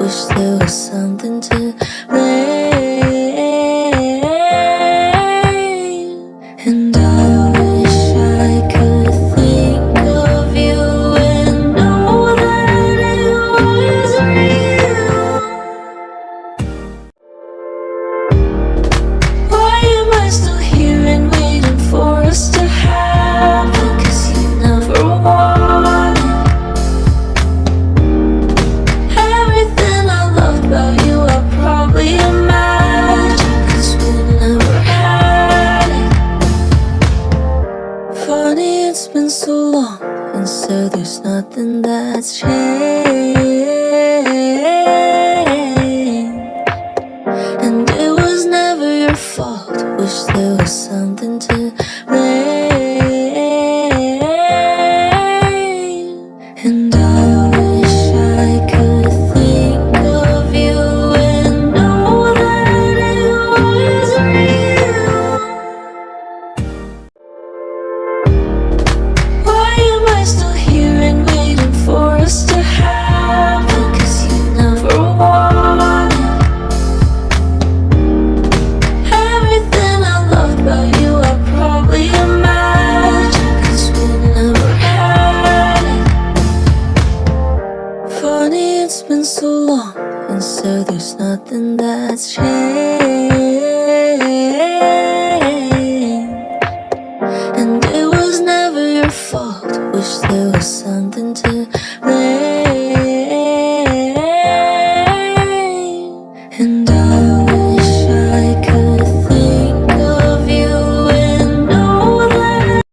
Wish there was something to blame. And I wish I could think of you and know that it was real. Why am I still here and waiting for us to happen? 'Cause you never wanted everything I loved about you. I probably imagined, 'cause we never had it. Funny, it's been so long, and so there's nothing that's changed. And it was never your fault. Wish there was something to blame. And I wish I could think of you and know that it was real. Why am I still here and waiting for us to happen? 'Cause you never wanted everything I loved about you. I probably imagined, 'cause we never had it. Funny, it's been so long, and so there's nothing that's changed. And it was never your fault. Wish there was something to blame. And I